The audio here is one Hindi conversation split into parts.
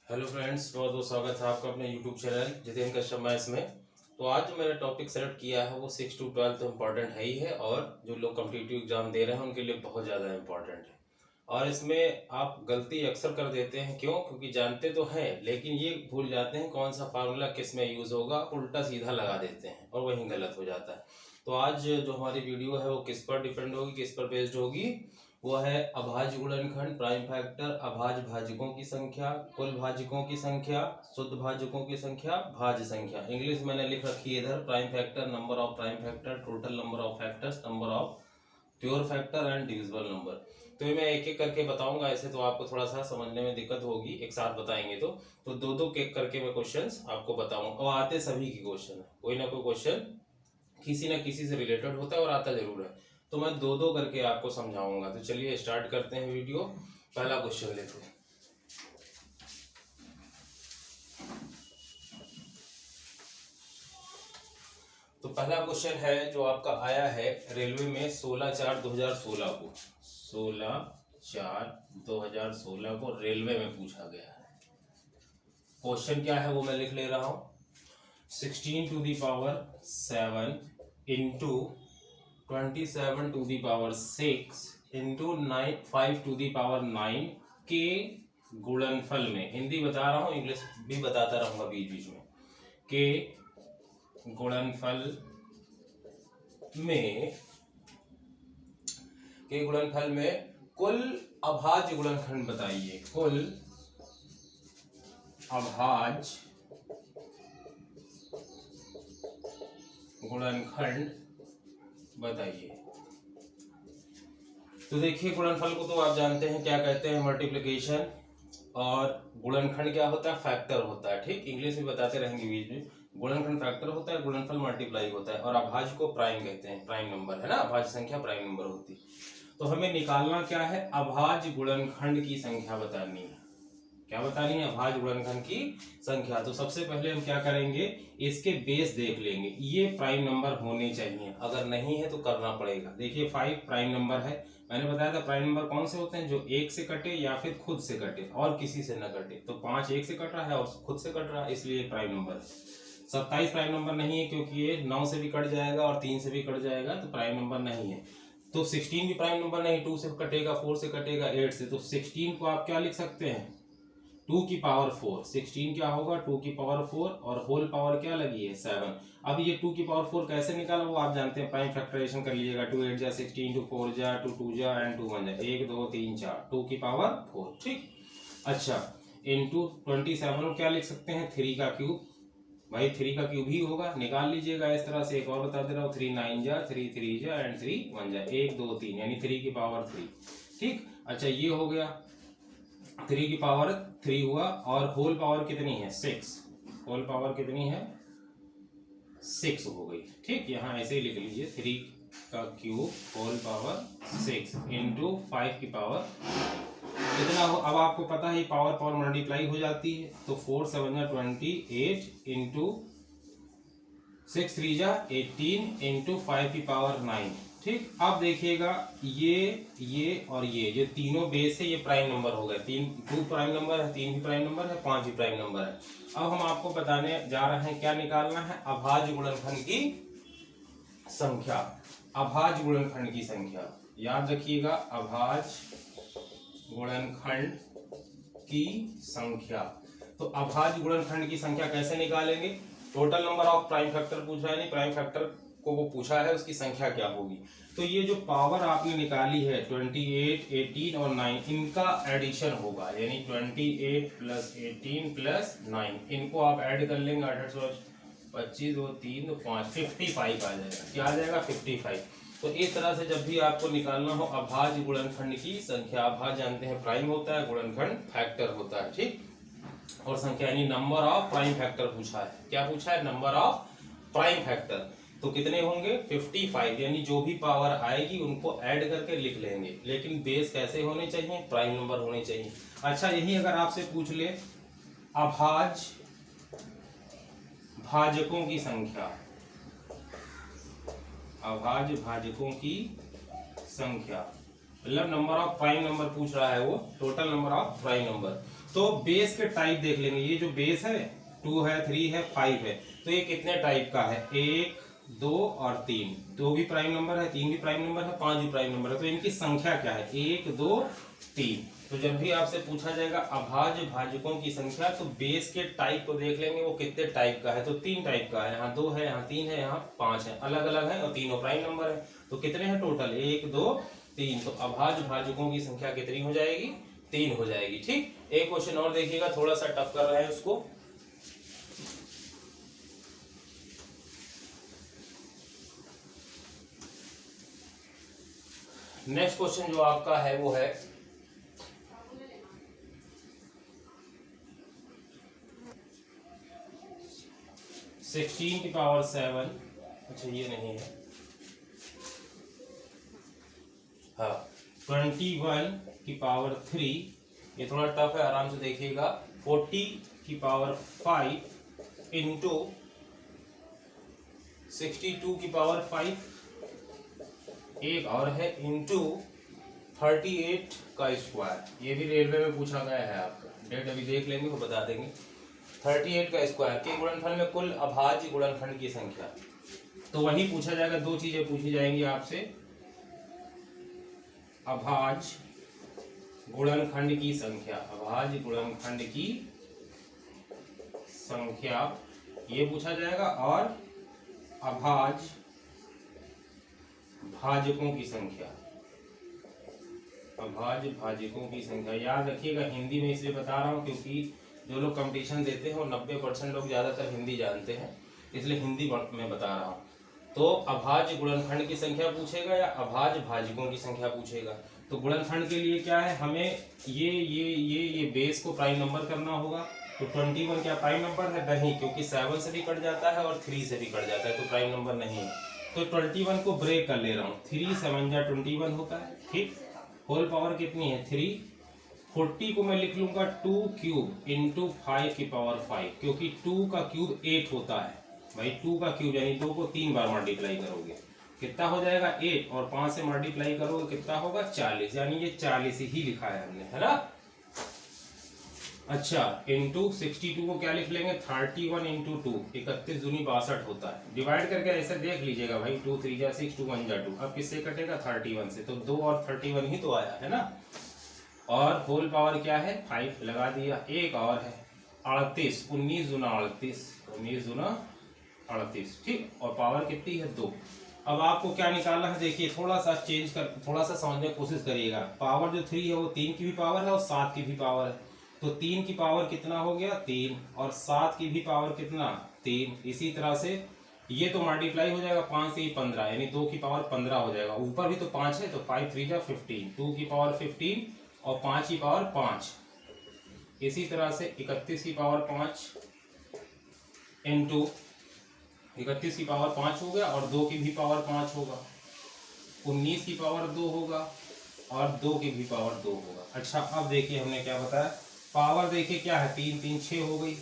हेलो फ्रेंड्स, बहुत बहुत स्वागत है आपका अपने YouTube channel Jitendra Kashyap maths में। तो आज जो मैंने टॉपिक सेलेक्ट किया है वो 6 to 12 तो इम्पॉर्टेंट है ही है, और जो लोग कॉम्पिटिटिव एग्जाम दे रहे हैं उनके लिए बहुत ज़्यादा इम्पॉर्टेंट है। और इसमें आप गलती अक्सर कर देते हैं, क्यों? क्योंकि जानते तो हैं लेकिन ये भूल जाते हैं कौन सा फार्मूला किस में यूज़ होगा, उल्टा सीधा लगा देते हैं और वहीं गलत हो जाता है। तो आज जो हमारी वीडियो है वो किस पर डिपेंड होगी, किस पर बेस्ड होगी? वो है अभाज्य गुणनखंड, प्राइम फैक्टर, अभाज्य भाजकों की संख्या, कुल भाजकों की संख्या, शुद्ध भाजकों की संख्या, भाज्य संख्या। इंग्लिश मैंने लिख रखी है इधर, prime factor, number of prime factor, total number of factors, number of pure factor and divisible number. तो ये मैं एक एक करके बताऊंगा, ऐसे तो आपको थोड़ा सा समझने में दिक्कत होगी, एक साथ बताएंगे तो दो दो एक करके मैं क्वेश्चंस आपको बताऊंगा। और आते सभी की क्वेश्चन है, कोई ना कोई क्वेश्चन किसी न किसी से रिलेटेड होता है और आता जरूर है। तो मैं दो दो करके आपको समझाऊंगा। तो चलिए स्टार्ट करते हैं वीडियो। पहला क्वेश्चन लेते हैं। तो पहला क्वेश्चन है जो आपका आया है रेलवे में 16/4/2016 को, 16/4/2016 को रेलवे में पूछा गया है। क्वेश्चन क्या है वो मैं लिख ले रहा हूं। 16⁻7 इंटू 27⁻6 इंटू 5⁻9 के गुणनफल में, हिंदी बता रहा हूँ, इंग्लिश भी बताता रहूंगा बीच बीच में, के गुणनफल में कुल अभाज्य गुणनखंड बताइए। कुल अभाज्य गुणनखंड बताइए। तो देखिए, गुणनफल को तो आप जानते हैं क्या कहते हैं, मल्टीप्लिकेशन। और गुणनखंड क्या होता है? फैक्टर होता है। ठीक, इंग्लिश में बताते रहेंगे बीच में। गुणनखंड फैक्टर होता है, गुणनफल मल्टीप्लाई होता है, और अभाज्य को प्राइम कहते हैं, प्राइम नंबर है ना, अभाज्य संख्या प्राइम नंबर होती है। तो हमें निकालना क्या है? अभाज्य गुणनखंड की संख्या बतानी है। क्या बतानी है? अभाज्य गुणनखंड की संख्या। तो सबसे पहले हम क्या करेंगे, इसके बेस देख लेंगे, ये प्राइम नंबर होने चाहिए, अगर नहीं है तो करना पड़ेगा। देखिए 5 प्राइम नंबर है, मैंने बताया था प्राइम नंबर कौन से होते हैं, जो एक से कटे या फिर खुद से कटे और किसी से न कटे। तो 5 एक से कट रहा है और खुद से कट रहा है, इसलिए प्राइम नंबर है। 27 प्राइम नंबर नहीं है, क्योंकि ये 9 से भी कट जाएगा और 3 से भी कट जाएगा, तो प्राइम नंबर नहीं है। तो 16 भी प्राइम नंबर नहीं, 2 से कटेगा, 4 से कटेगा, 8 से। तो 16 को आप क्या लिख सकते हैं? 2 की पावर 4। 16 क्या होगा? 2 की पावर 4, और होल पावर क्या लगी है? 7। अब ये 2 की पावर 4 कैसे निकाला वो आप जानते हैं, प्राइम फैक्टराइजेशन कर लीजिएगा। 2 8 जा 16, 2 4 जा, 2 2 जा एंड 2 1 जा, 1 2 3 4, 2 की पावर 4। ठीक, अच्छा, इनटू 27 को क्या लिख सकते हैं? 3 का क्यूब। भाई 3 का क्यूब ही होगा, निकाल लीजिएगा इस तरह से। एक और बता दे रहा हूँ, 3 9 जा, 3 3 जा एंड 3 1 जा, 1 2 3, यानी 3 की पावर 3। ठीक, अच्छा, ये हो गया 3 की पावर 3 हुआ, और होल पावर कितनी है? 6। होल पावर कितनी है? 6 हो गई। ठीक, यहाँ ऐसे ही लिख लीजिए, 3 का क्यूब होल पावर 6 इंटू 5 की पावर कितना हो? अब आपको पता है पावर मल्टीप्लाई हो जाती है, तो 4 7 जा 28 इंटू 6 3 जा 18 इंटू 5 की पावर 9। ठीक, अब देखिएगा ये और ये जो तीनों बेस है ये प्राइम नंबर हो गए। 2 प्राइम नंबर है, 3 भी प्राइम नंबर है, 5 भी प्राइम नंबर है। अब हम आपको बताने जा रहे हैं, क्या निकालना है? अभाज्य गुणनखंड की संख्या। अभाज्य गुणनखंड की संख्या याद रखिएगा, अभाज्य गुणनखंड की संख्या। तो अभाज्य गुणनखंड की संख्या कैसे निकालेंगे? Total number of prime factor पूछ रहा है, नहीं प्राइम फैक्टर को वो पूछा है, उसकी संख्या क्या होगी। तो ये जो पावर आपने निकाली है 28 18 और 9, इनका एडिशन होगा, यानी 28 प्लस 18 प्लस 9, इनको आप ऐड कर लेंगे। 825 2 3 2 5, 55 आ जाएगा। क्या आ जाएगा? 55। तो इस तरह से जब भी आपको निकालना हो अभाज्य गुणनखंड की संख्या, अभाज्य जानते हैं प्राइम होता है, गुणनखंड फैक्टर होता है। ठीक, और संख्या यानी नंबर ऑफ प्राइम फैक्टर पूछा है। क्या पूछा है? Number of prime factor. तो कितने होंगे? 55, यानी जो भी पावर आएगी उनको ऐड करके लिख लेंगे, लेकिन बेस कैसे होने चाहिए? प्राइम नंबर होने चाहिए। अच्छा, यही अगर आपसे पूछ ले अभाज्य भाजकों की संख्या, अभाज्य भाजकों की संख्या, मतलब नंबर ऑफ प्राइम नंबर पूछ रहा है वो, total number of prime number. तो बेस के टाइप देख लेंगे। ये जो बेस है 2 है, 3 है, 5 है, तो ये कितने टाइप का है? 1 2 और 3, 2 भी प्राइम नंबर है, 3 भी प्राइम नंबर है, 5 भी प्राइम नंबर है, तो इनकी संख्या क्या है? 1 2 3। तो जब भी आपसे पूछा जाएगा अभाज्य भाजकों की संख्या, तो बेस के टाइप को देख लेंगे वो कितने टाइप का है। तो 3 टाइप का है, यहाँ 2 है, यहाँ 3 है, यहाँ 5 है, अलग अलग है और तीनों प्राइम नंबर है। तो कितने हैं टोटल? 1 2 3। तो अभाज्य भाजकों की संख्या कितनी हो जाएगी? 3 हो जाएगी। ठीक, एक क्वेश्चन और देखिएगा, थोड़ा सा टफ कर रहे हैं उसको। नेक्स्ट क्वेश्चन जो आपका है वो है 16 की पावर 7। अच्छा ये नहीं है, हाँ 21 की पावर 3। ये थोड़ा टफ है, आराम से देखिएगा। 40 की पावर 5 इंटू 62 की पावर 5, एक और है इंटू 38 का स्क्वायर। ये भी रेलवे में पूछा गया है आपका, डेट अभी देख लेंगे वो बता देंगे। 38 का स्क्वायर के गुणनफल में कुल अभाज्य गुणनखंड की संख्या। तो वही पूछा जाएगा, दो चीजें पूछी जाएंगी आपसे, अभाज्य गुणनखंड की संख्या, अभाज्य गुणनखंड की संख्या ये पूछा जाएगा, और अभाज्य भाजकों की संख्या, अभाज्य भाजकों की संख्या। याद रखिएगा, हिंदी में इसलिए बता रहा हूँ क्योंकि जो लोग कंपटीशन देते हैं वो 90% लोग ज्यादातर हिंदी जानते हैं, इसलिए हिंदी में बता रहा हूँ। तो अभाज्य गुणनखंड की संख्या पूछेगा या अभाज्य भाजकों की संख्या पूछेगा। तो गुणनखंड के लिए क्या है, हमें ये बेस को प्राइम नंबर करना होगा। तो 21 क्या प्राइम नंबर है? नहीं, क्योंकि 7 से भी कट जाता है और 3 से भी कट जाता है, तो प्राइम नंबर नहीं है। तो 21 को ब्रेक कर ले रहा हूँ, 3 7 जा 21 होता है। ठीक, होल पावर कितनी है? 3। 40 को मैं लिख लूंगा 2 क्यूब इंटू 5 की पावर 5, क्योंकि 2 का क्यूब 8 होता है भाई। 2 का क्यूब यानी 2 को 3 बार मल्टीप्लाई करोगे कितना हो जाएगा? 8, और 5 से मल्टीप्लाई करोगे कितना होगा? 40, यानी ये 40 ही लिखा है हमने, है ना। अच्छा, इंटू 62 को क्या लिख लेंगे? 31 इंटू 2, 31 दूनी 62 होता है। डिवाइड करके ऐसे देख लीजिएगा भाई, 2 3 जा 6, 2 1 जा 2। अब किससे कटेगा? 31 से। तो 2 और 31 ही तो आया है ना। और होल पावर क्या है? 5 लगा दिया। एक और है 38, 19 दूना 38, 19 दूना 38। ठीक, और पावर कितनी है? 2। अब आपको क्या निकालना है? देखिए थोड़ा सा चेंज कर, थोड़ा सा समझने की कोशिश करिएगा। पावर जो 3 है वो 3 की भी पावर है और 7 की भी पावर है। तो 3 की पावर कितना हो गया? 3, और 7 की भी पावर कितना? 3। इसी तरह से ये तो मल्टीप्लाई हो जाएगा 5 से 15, यानी 2 की पावर 15 हो जाएगा। ऊपर भी तो 5 है, तो 5 3 जा 15, 2 की पावर 15 और 5 की पावर 5। इसी तरह से 31 की पावर 5 इंटू 31 की पावर 5 हो गया, और 2 की भी पावर 5 होगा। 19 की पावर 2 होगा, और 2 की भी पावर 2 होगा। अच्छा, अब देखिए हमने क्या बताया, पावर देखिए क्या है? 3 3 6 हो गई,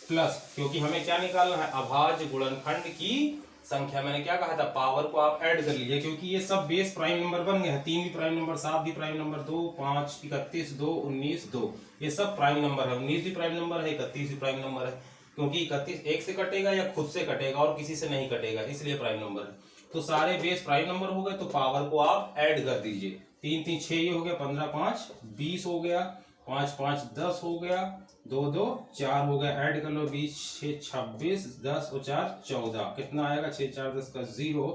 प्लस, क्योंकि हमें क्या निकालना है? अभाज्य गुणनखंड की संख्या। मैंने क्या कहा था? पावर को आप ऐड कर लीजिए, क्योंकि ये सब बेस प्राइम नंबर बन गए हैं। 3 भी प्राइम नंबर, 7 भी प्राइम नंबर, 2 5 31 2 19 2, ये सब प्राइम नंबर है। 19 भी प्राइम नंबर है, 31 भी प्राइम नंबर है, क्योंकि 31 एक से कटेगा या खुद से कटेगा और किसी से नहीं कटेगा, इसलिए प्राइम नंबर है। तो सारे बेस प्राइम नंबर हो गए, तो पावर को आप ऐड कर दीजिए। 3 3 6 ये हो गया, 15 5 20 हो गया, 5 5 10 हो गया, 2 2 4 हो गया। ऐड कर लो, 20 6 26, 10 और 4 14, कितना आएगा? 6 4 10 का 0,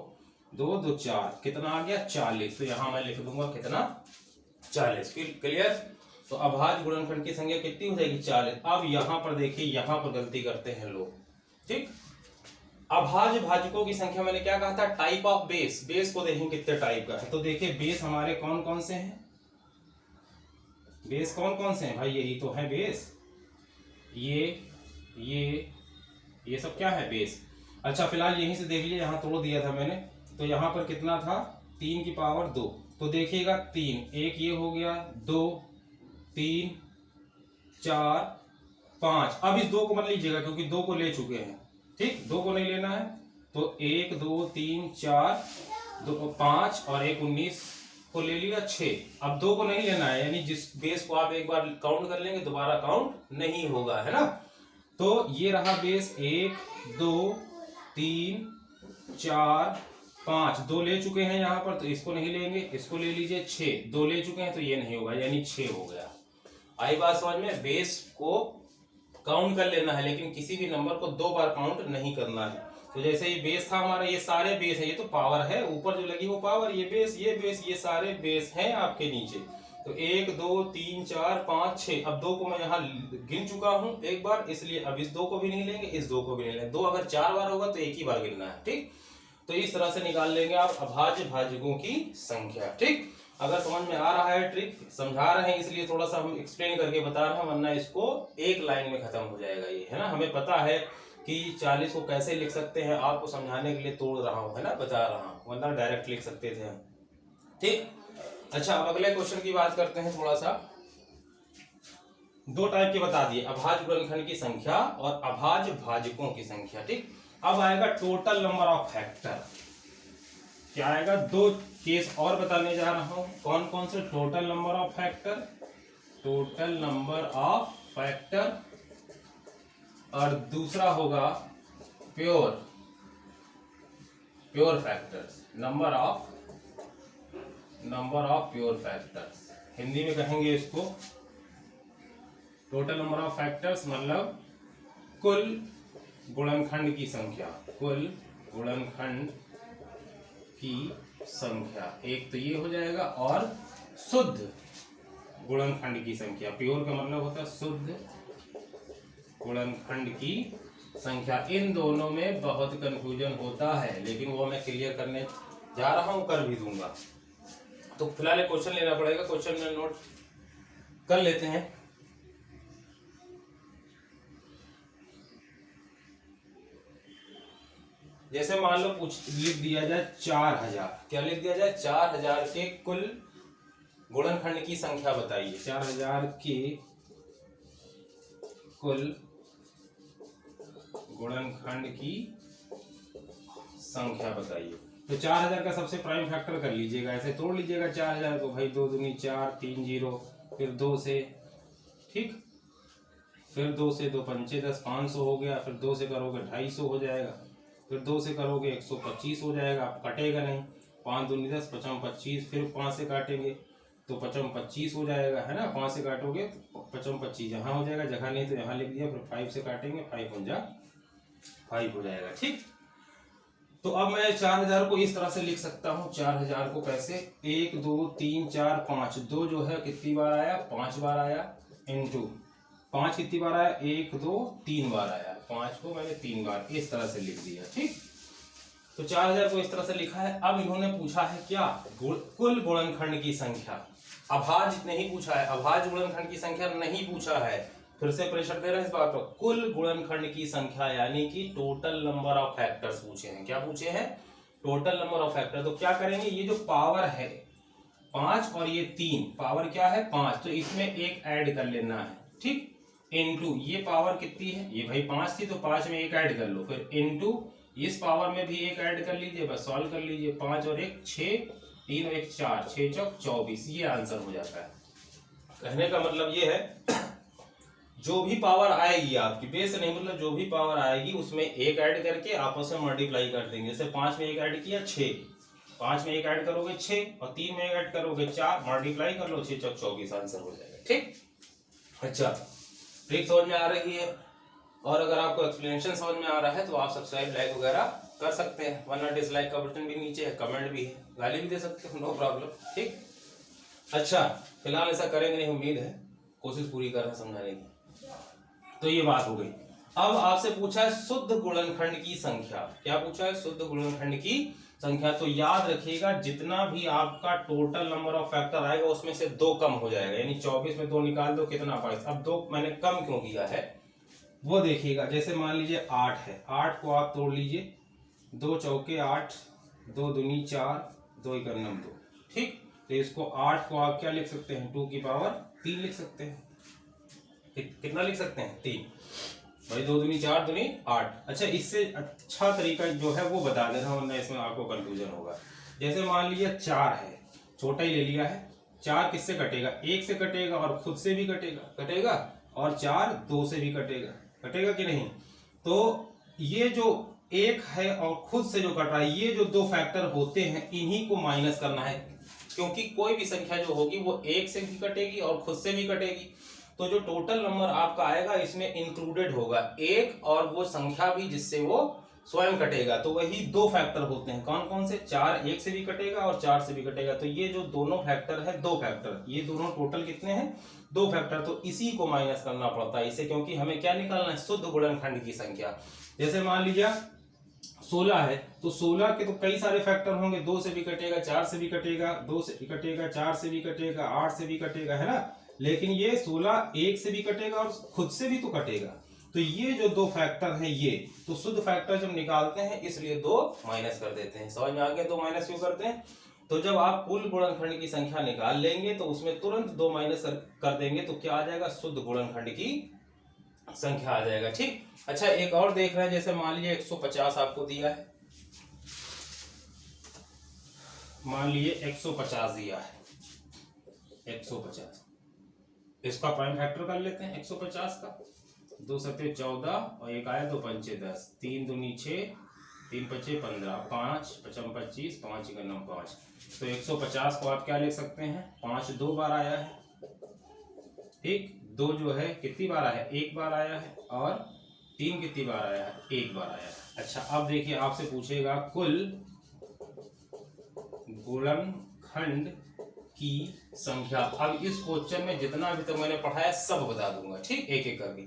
2 2 4, कितना आ गया? 40। तो यहाँ मैं लिख दूंगा कितना? 40। फिर क्लियर। तो अभाज्य गुणनखंड की संख्या कितनी हो जाएगी? 40। अब यहाँ पर देखिए, यहाँ पर गलती करते हैं लोग। ठीक, अभाज्य भाजकों की संख्या मैंने क्या कहा था? Type of base. बेस को देखें कितने टाइप का है। तो देखिए बेस हमारे कौन कौन से हैं? बेस कौन कौन से हैं भाई? यही तो है बेस, ये सब क्या है? बेस। अच्छा, फिलहाल यहीं से देख लीजिए, यहाँ तोड़ दिया था मैंने। तो यहाँ पर कितना था? 3 की पावर 2। तो देखिएगा 3, एक ये हो गया, 2 3 4 5। अब इस 2 को मत लीजिएगा, क्योंकि 2 को ले चुके हैं। ठीक, 2 को नहीं लेना है। तो 1 2 3 4 2 5 और 1 19 को ले लिया 6, अब 2 को नहीं लेना है, यानी जिस बेस को आप एक बार काउंट कर लेंगे दोबारा काउंट नहीं होगा, है ना। तो ये रहा बेस 1 2 3 4 5, 2 ले चुके हैं यहाँ पर तो इसको नहीं लेंगे, इसको ले लीजिए 6, 2 ले चुके हैं तो ये नहीं होगा, यानी 6 हो गया। आई बात समझ में, बेस को काउंट कर लेना है लेकिन किसी भी नंबर को 2 बार काउंट नहीं करना है। तो जैसे ये बेस था हमारा, ये सारे बेस है, ये तो पावर है, ऊपर जो लगी वो पावर, ये बेस ये सारे बेस हैं आपके नीचे। तो 1 2 3 4 5 6, अब 2 को मैं यहाँ गिन चुका हूं एक बार, इसलिए अब इस 2 को भी नहीं लेंगे, इस 2 को भी नहीं लेंगे। 2 अगर 4 बार होगा तो एक ही बार गिनना है, ठीक। तो इस तरह से निकाल लेंगे आप अभाज्य भाजकों की संख्या, ठीक। अगर समझ में आ रहा है, ट्रिक समझा रहे हैं इसलिए थोड़ा सा हम एक्सप्लेन करके बता रहे हैं, वरना इसको एक लाइन में खत्म हो जाएगा ये, है ना। हमें पता है कि 40 को कैसे लिख सकते हैं, आपको समझाने के लिए तोड़ रहा हूं, है ना, बता रहा हूं, वरना डायरेक्ट लिख सकते थे हम, ठीक। अच्छा, अब अगले क्वेश्चन की बात करते हैं थोड़ा सा। 2 टाइप के बता दिए, अभाज्य गुणनखंड की संख्या और अभाज्य भाजकों की संख्या, ठीक। अब आएगा टोटल नंबर ऑफ फैक्टर, क्या आएगा, 2 केस और बताने जा रहा हूं। कौन कौन से, total number of factor, total number of factor, और दूसरा होगा pure factors, number of pure factors. Hindi में कहेंगे इसको टोटल नंबर ऑफ फैक्टर्स, मतलब कुल गुणनखंड की संख्या, कुल गुणनखंड की संख्या, एक तो ये हो जाएगा, और शुद्ध गुणनखंड की संख्या, प्योर का मतलब होता है शुद्ध गुणनखंड की संख्या। इन दोनों में बहुत कंफ्यूजन होता है, लेकिन वो मैं क्लियर करने जा रहा हूं, कर भी दूंगा। तो फिलहाल क्वेश्चन लेना पड़ेगा, क्वेश्चन में नोट कर लेते हैं। जैसे मान लो लिख दिया जाए 4000, क्या लिख दिया जाए, 4000 के कुल गुणनखंड की संख्या बताइए, 4000 के कुल गुणनखंड की संख्या बताइए। तो 4000 का सबसे प्राइम फैक्टर कर लीजिएगा, ऐसे तोड़ लीजिएगा 4000 को, भाई 2 दूनी 4 3 0, फिर 2 से, ठीक, फिर 2 से 2 पंचे 10, 500 हो गया, फिर 2 से करोगे 250 हो जाएगा, फिर 2 से करोगे 125 हो जाएगा, आप कटेगा नहीं, 5 दूनी 10 55 25, फिर 5 से काटेंगे तो 55 25 हो जाएगा, है ना। 5 से काटोगे तो 55 25 यहाँ हो जाएगा, जगह नहीं तो यहाँ लिख दिया, फिर 5 से काटेंगे 5 5 हो जाएगा, ठीक। तो अब मैं 4000 को इस तरह से लिख सकता हूँ, 4000 को कैसे, 1 2 3 4 5, 2 जो है कितनी बार आया, 5 बार आया, इनटू 5 कितनी बार आया, 1 2 3 बार आया, 5 को मैंने 3 बार इस तरह से लिख दिया, ठीक। तो 4000 को इस तरह से लिखा है। अब इन्होंने पूछा है क्या, कुल गुणनखंड की संख्या, अभाज्य नहीं पूछा है, अभाज्य गुणनखंड की संख्या नहीं पूछा है, फिर से प्रेशर दे रहे हैं इस बात पर, कुल गुणनखंड की संख्या यानी कि टोटल नंबर ऑफ फैक्टर्स पूछे हैं। क्या पूछे हैं, टोटल नंबर ऑफ फैक्टर। तो क्या करेंगे, ये जो पावर है 5 और ये 3, पावर क्या है 5, तो इसमें एक ऐड कर लेना है, ठीक, इनटू ये पावर कितनी है, ये भाई 5 थी तो 5 में एक ऐड कर लो, फिर इनटू इस पावर में भी एक ऐड कर लीजिए, बस सॉल्व कर लीजिए, 5 और 1 6, 3 और 1 4, 6 चौक 24, ये आंसर हो जाता है। कहने का मतलब ये है जो भी पावर आएगी आपकी, बेस नहीं मतलब जो भी पावर आएगी उसमें एक ऐड करके आपस में मल्टीप्लाई कर देंगे। जैसे 5 में एक ऐड किया 6, 5 में एक ऐड करोगे 6 और 3 में एक ऐड करोगे 4, मल्टीप्लाई कर लो 6 चौक 24 आंसर हो जाएगा, ठीक। अच्छा, ट्रिक समझ में आ रही है, और अगर आपको एक्सप्लेनेशन समझ में आ रहा है तो आप सब्सक्राइब लाइक वगैरह कर सकते हैं, वरना डिसलाइक का बटन भी नीचे है, कमेंट भी है, गाली भी दे सकते हो, नो प्रॉब्लम, ठीक। अच्छा, फिलहाल ऐसा करेंगे नहीं, उम्मीद है, कोशिश पूरी कर रहे हैं समझाने की। तो ये बात हो गई। अब आपसे पूछा है शुद्ध गुणनखंड की संख्या, क्या पूछा है, शुद्ध गुणनखंड की संख्या। तो याद रखिएगा जितना भी आपका टोटल नंबर ऑफ फैक्टर आएगा उसमें से 2 कम हो जाएगा, यानी 24 में 2 निकाल दो कितना 22। अब 2 मैंने कम क्यों किया है वो देखिएगा। जैसे मान लीजिए 8 है, 8 को आप तोड़ लीजिए, 2 चौके 8, 2 दूनी 4, 2 1 9 2, ठीक। तो इसको 8 को आप क्या लिख सकते हैं, 2 की पावर 3 लिख सकते हैं। कितना लिख सकते हैं, 3, भाई 2 दूनी 4 दूनी 8। अच्छा, इससे अच्छा तरीका जो है वो बता दे रहा हूं, वरना इसमें आपको कंफ्यूजन होगा। जैसे मान लीजिए 4 है, छोटा ही ले लिया है। 4 किससे कटेगा? 1 से कटेगा और खुद से भी कटेगा और 4 2 से भी कटेगा कि नहीं? तो ये जो 1 है और खुद से जो कट रहा है, ये जो 2 फैक्टर होते हैं इन्हीं को माइनस करना है, क्योंकि कोई भी संख्या जो होगी वो 1 से भी कटेगी और खुद से भी कटेगी। तो जो टोटल नंबर आपका आएगा इसमें इंक्लूडेड होगा 1 और वो संख्या भी जिससे वो स्वयं कटेगा। तो वही 2 फैक्टर होते हैं। कौन कौन से? 4 1 से भी कटेगा और 4 से भी कटेगा। तो ये जो दोनों फैक्टर है, 2 फैक्टर, ये दोनों टोटल कितने हैं? 2 फैक्टर। तो इसी को माइनस करना पड़ता है इसे, क्योंकि हमें क्या निकालना है? शुद्ध गुणनखंड की संख्या। जैसे मान लीजिए 16 है तो 16 के तो कई सारे फैक्टर होंगे, 2 से भी कटेगा, 4 से भी कटेगा, 2 से भी कटेगा, 4 से भी कटेगा, 8 से भी कटेगा, है ना। लेकिन ये 16 1 से भी कटेगा और खुद से भी तो कटेगा। तो ये जो 2 फैक्टर हैं, ये तो शुद्ध फैक्टर जब निकालते हैं इसलिए 2 माइनस कर देते हैं। समझ में आ गया? 2 माइनस क्यों करते हैं? तो जब आप कुल गुणनखंड की संख्या निकाल लेंगे तो उसमें तुरंत 2 माइनस कर देंगे तो क्या आ जाएगा? शुद्ध गुणनखंड की संख्या आ जाएगा। ठीक। अच्छा, एक और देख रहे हैं, जैसे मान लीजिए 150 आपको दिया है, मान लीजिए 150 दिया है, 150, इसका प्राइम फैक्टर कर लेते हैं 150 का। 2 सत्ते 14 और 1 आया 2 पंचे 10, 3 दूनी 6, 3 पचे 15, 5 पचम 25, 5 1 5। तो 150 को आप क्या लिख सकते हैं? 5 2 बार आया है, ठीक। 2 जो है कितनी बार आया है? 1 बार आया है। और 3 कितनी बार आया है? 1 बार आया है। अच्छा, अब देखिए आपसे पूछेगा कुल गुणनखंड की संख्या। अब इस क्वेश्चन में जितना अभी तक मैंने पढ़ाया सब बता दूंगा, ठीक, एक एक करके।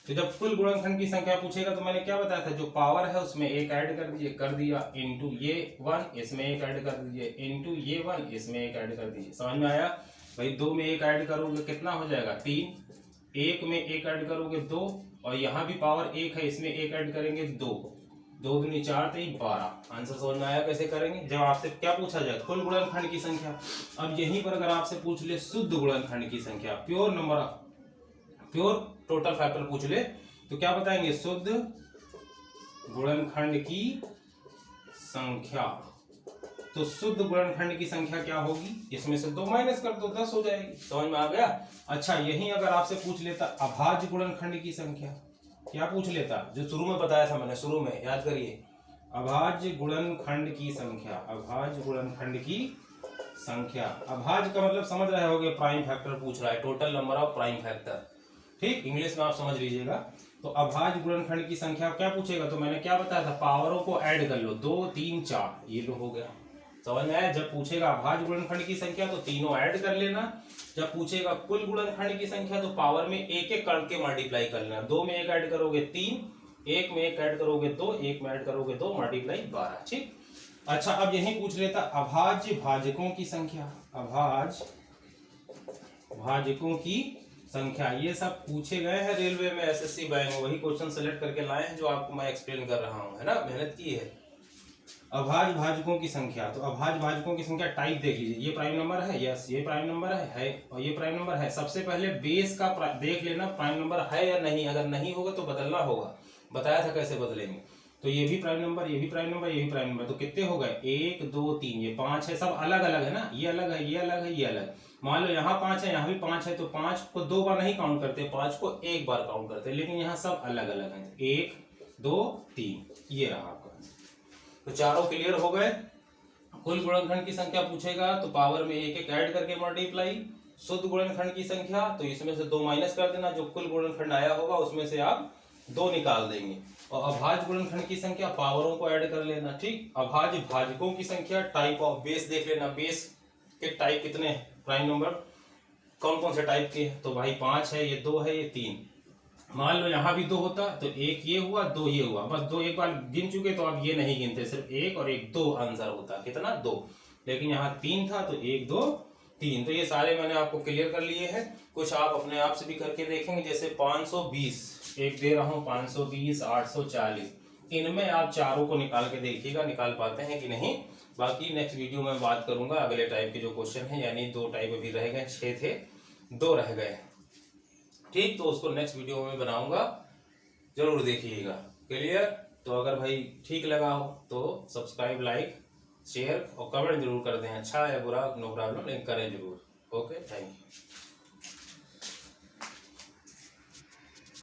तो जब कुल गुणनखंड की संख्या पूछेगा तो मैंने क्या बताया था? जो पावर है उसमें 1 ऐड कर दीजिए, कर दिया, इनटू ये 1 इसमें 1 ऐड कर दीजिए, इनटू ये 1 इसमें 1 ऐड कर दीजिए। समझ में आया भाई? 2 में 1 ऐड करोगे कितना हो जाएगा? 3, 1 में 1 ऐड करोगे 2, और यहाँ भी पावर 1 है, इसमें 1 ऐड करेंगे 2, 2 दूनी 4 3 12। आंसर समझ में आया कैसे करेंगे? जब आपसे क्या पूछा जाए? कुल गुणनखंड की संख्या। अब यहीं पर अगर आपसे पूछ ले शुद्ध गुणनखंड की संख्या, pure number, pure total factor पूछ ले, तो क्या बताएंगे? शुद्ध गुणनखंड की संख्या। तो शुद्ध गुणनखंड की संख्या क्या होगी? इसमें से 2 माइनस कर दो, 10 हो जाएगी। समझ में आ गया? अच्छा, यहीं अगर आपसे पूछ लेता अभाज्य गुणनखंड की संख्या, क्या पूछ लेता? जो शुरू में बताया था मैंने, शुरू में याद करिए, अभाज्य गुणनखंड की संख्या। अभाज्य गुणनखंड की संख्या, अभाज्य का मतलब समझ रहे होगे, प्राइम फैक्टर पूछ रहा है, total number of prime factor, ठीक, इंग्लिश में आप समझ लीजिएगा। तो अभाज्य गुणनखंड की संख्या क्या पूछेगा? तो मैंने क्या बताया था? पावरों को ऐड कर लो, 2 3 4, ये लो हो गया। समझ में आया? जब पूछेगा अभाज्य गुणनखंड की संख्या तो तीनों ऐड कर लेना। जब पूछेगा कुल गुणनखंड की संख्या तो पावर में एक एक करके मल्टीप्लाई कर लेना। 2 में 1 ऐड करोगे 3, 1 में 1 ऐड करोगे 2, 1 में ऐड करोगे 2, मल्टीप्लाई 12, ठीक। अच्छा, अब यही पूछ लेता अभाज्य भाजकों की संख्या। अभाज्य भाजकों की संख्या, ये सब पूछे गए हैं रेलवे में, एसएससी बैंक में, वही क्वेश्चन सेलेक्ट करके लाए हैं जो आपको मैं एक्सप्लेन कर रहा हूँ, है ना, मेहनत की है। अभाज्य भाजकों की संख्या, तो अभाज्य भाजकों की संख्या टाइप देख लीजिए, ये प्राइम नंबर है, यस ये प्राइम नंबर है और ये प्राइम नंबर है। सबसे पहले बेस का देख लेना प्राइम नंबर है या नहीं, अगर नहीं होगा तो बदलना होगा, बताया था कैसे बदलेंगे। तो ये भी प्राइम नंबर, ये भी प्राइम नंबर, ये भी प्राइम नंबर, तो कितने हो गए? 1 2 3, ये 5 है, सब अलग अलग है ना, ये अलग है, ये अलग है, ये अलग। मान लो यहाँ 5 है, यहाँ भी 5 है, तो 5 को 2 बार नहीं काउंट करते, 5 को 1 बार काउंट करते, लेकिन यहाँ सब अलग अलग है। 1 2 3, ये रहा आपका। तो चारों क्लियर हो गए। कुल गुणनखंड की संख्या पूछेगा तो पावर में एक एक ऐड करके मल्टीप्लाई। शुद्ध गुणनखंड की संख्या, तो इसमें से 2 माइनस कर देना, जो कुल गुणनखंड आया होगा उसमें से आप 2 निकाल देंगे। और अभाज्य गुणनखंड की संख्या, पावरों को ऐड कर लेना, ठीक। अभाज्य भाजकों की संख्या, टाइप ऑफ बेस देख लेना, बेस के टाइप कितने हैं, प्राइम नंबर कौन कौन से टाइप के हैं। तो भाई 5 है, ये 2 है, ये 3। मान लो यहाँ भी 2 होता तो 1 ये हुआ, 2 ये हुआ, बस 2 एक बार गिन चुके तो आप ये नहीं गिनते, सिर्फ 1 और 1 2 आंसर होता, कितना 2। लेकिन यहाँ 3 था तो 1 2 3। तो ये सारे मैंने आपको क्लियर कर लिए हैं। कुछ आप अपने आप से भी करके देखेंगे, जैसे 520 एक दे रहा हूँ, 520 840, इनमें आप चारों को निकाल के देखिएगा निकाल पाते हैं कि नहीं। बाकी नेक्स्ट वीडियो में बात करूंगा अगले टाइप के जो क्वेश्चन है, यानी 2 टाइप अभी रह गए, 6 थे 2 रह गए, ठीक। तो उसको नेक्स्ट वीडियो में बनाऊंगा, जरूर देखिएगा। क्लियर? तो अगर भाई ठीक लगा हो तो सब्सक्राइब, लाइक, शेयर और कमेंट जरूर कर दें, अच्छा या बुरा नो प्रॉब्लम, लेकिन करें जरूर। Okay, thank you.